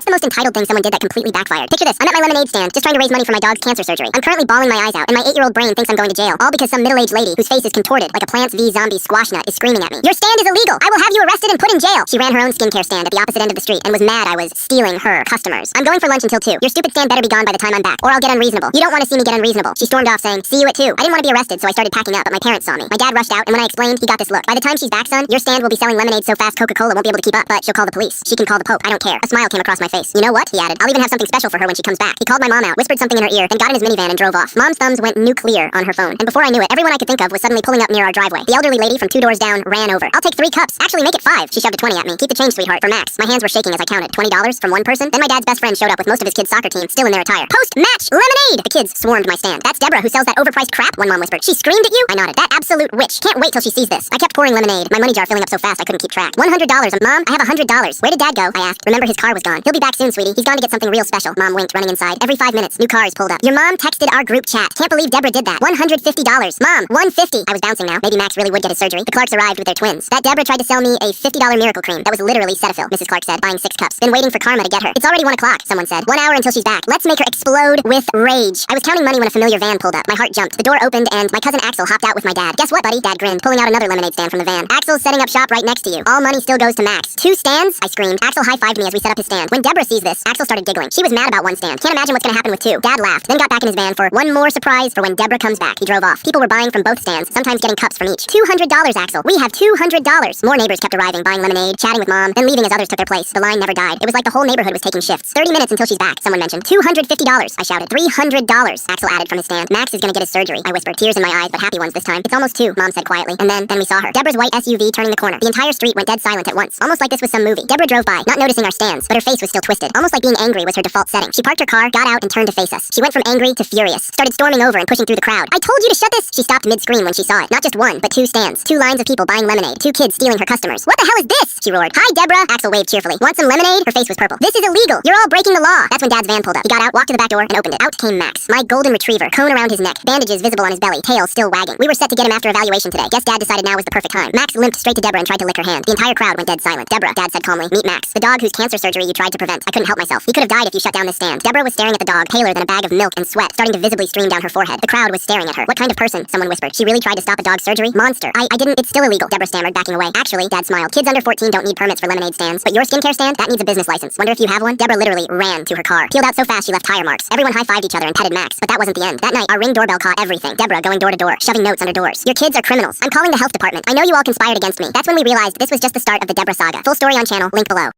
the most entitled thing someone did that completely backfired? Picture this. I'm at my lemonade stand, just trying to raise money for my dog's cancer surgery. I'm currently bawling my eyes out, and my 8-year-old brain thinks I'm going to jail, all because some middle-aged lady whose face is contorted like a Plants v. Zombie squash nut is screaming at me. Your stand is illegal! I will have you arrested and put in jail! She ran her own skincare stand at the opposite end of the street and was mad I was stealing her customers. I'm going for lunch until 2. Your stupid stand better be gone by the time I'm back, or I'll get unreasonable. You don't want to see me get unreasonable. She stormed off saying, see you at 2. I didn't want to be arrested, so I started packing up, but my parents saw me. My dad rushed out, and when I explained, he got this look. By the time she's back, son, your stand will be selling lemonade so fast Coca-Cola won't be able to keep up, but she'll call the police. She can call the Pope. I don't care. A smile came across my face. You know what? He added. I'll even have something special for her when she comes back. He called my mom out, whispered something in her ear, then got in his minivan and drove off. Mom's thumbs went nuclear on her phone, and before I knew it, everyone I could think of was suddenly pulling up near our driveway. The elderly lady from 2 doors down ran over. I'll take 3 cups. Actually, make it 5. She shoved a 20 at me. Keep the change, sweetheart, for Max. My hands were shaking as I counted. $20 from one person. Then my dad's best friend showed up with most of his kids' soccer team still in their attire. Post-match lemonade! The kids swarmed my stand. That's Deborah who sells that overpriced crap, one mom whispered. She screamed at you? I nodded. That absolute witch. Can't wait till she sees this. I kept pouring lemonade, my money jar filling up so fast I couldn't keep track. $100. Mom, I have $100. Where did Dad go? I asked. Remember, his car was gone. He'll be back soon, sweetie. He's gone to get something real special. Mom winked, running inside. Every 5 minutes, new cars pulled up. Your mom texted our group chat. Can't believe Deborah did that. $150. Mom, $150. I was bouncing now. Maybe Max really would get his surgery. The Clarks arrived with their twins. That Deborah tried to sell me a $50 miracle cream. That was literally Cetaphil, Mrs. Clark said, buying 6 cups. Been waiting for karma to get her. It's already 1 o'clock, someone said. 1 hour until she's back. Let's make her explode with rage. I was counting money when a familiar van pulled up. My heart jumped. The door opened and my cousin Axel hopped out with my dad. Guess what, buddy? Dad grinned, pulling out another lemonade stand from the van. Axel's setting up shop right next to you. All money still goes to Max. 2 stands? I screamed. Axel high-fived me as we set up his stand. When Deborah sees this, Axel started giggling. She was mad about 1 stand. Can't imagine what's gonna happen with 2. Dad laughed, then got back in his van for one more surprise for when Deborah comes back. He drove off. People were buying from both stands, sometimes getting cups from each. $200, Axel. We have $200. More neighbors kept arriving, buying lemonade, chatting with Mom, then leaving as others took their place. The line never died. It was like the whole neighborhood was taking shifts. 30 minutes until she's back, someone mentioned. $250. I shouted. $300. Axel added from his stand. Max is gonna get his surgery. I whispered, tears in my eyes, but happy ones this time. It's almost 2, Mom said quietly. And then we saw her. Deborah's white SUV turning the corner. The entire street went dead silent at once, almost like this was some movie. Deborah drove by, not noticing our stands, but her face was still twisted, almost like being angry was her default setting. She parked her car, got out, and turned to face us. She went from angry to furious, started storming over and pushing through the crowd. I told you to shut this! She stopped mid-scream when she saw it. Not just 1, but 2 stands. 2 lines of people buying lemonade. 2 kids stealing her customers. What the hell is this? She roared. Hi, Deborah! Axel waved cheerfully. Want some lemonade? Her face was purple. This is illegal! You're all breaking the law! That's when Dad's van pulled up. He got out, walked to the back door, and opened it. Out came Max. My golden retriever, cone around his neck, bandages visible on his belly, tail still wagging. We were set to get him after evaluation today. Guess Dad decided now was the perfect time. Max limped straight to Deborah and tried to lick her hand. The entire crowd went dead silent. Deborah, Dad said calmly, meet Max, the dog whose cancer surgery you tried to prevent. I couldn't help myself. He could have died if you shut down this stand. Deborah was staring at the dog, paler than a bag of milk and sweat, starting to visibly stream down her forehead. The crowd was staring at her. What kind of person? Someone whispered. She really tried to stop a dog's surgery? Monster. I didn't. It's still illegal. Deborah stammered, backing away. Actually, Dad smiled. Kids under 14 don't need permits for lemonade stands, but your skincare stand? That needs a business license. Wonder if you have one? Deborah literally ran to her car. Peeled out so fast she left tire marks. Everyone high-fived each other and petted Max, but that wasn't the end. That night, our Ring doorbell caught everything. Deborah going door to door, shoving notes under doors. Your kids are criminals. I'm calling the health department. I know you all conspired against me. That's when we realized this was just the start of the Deborah saga. Full story on channel, link below.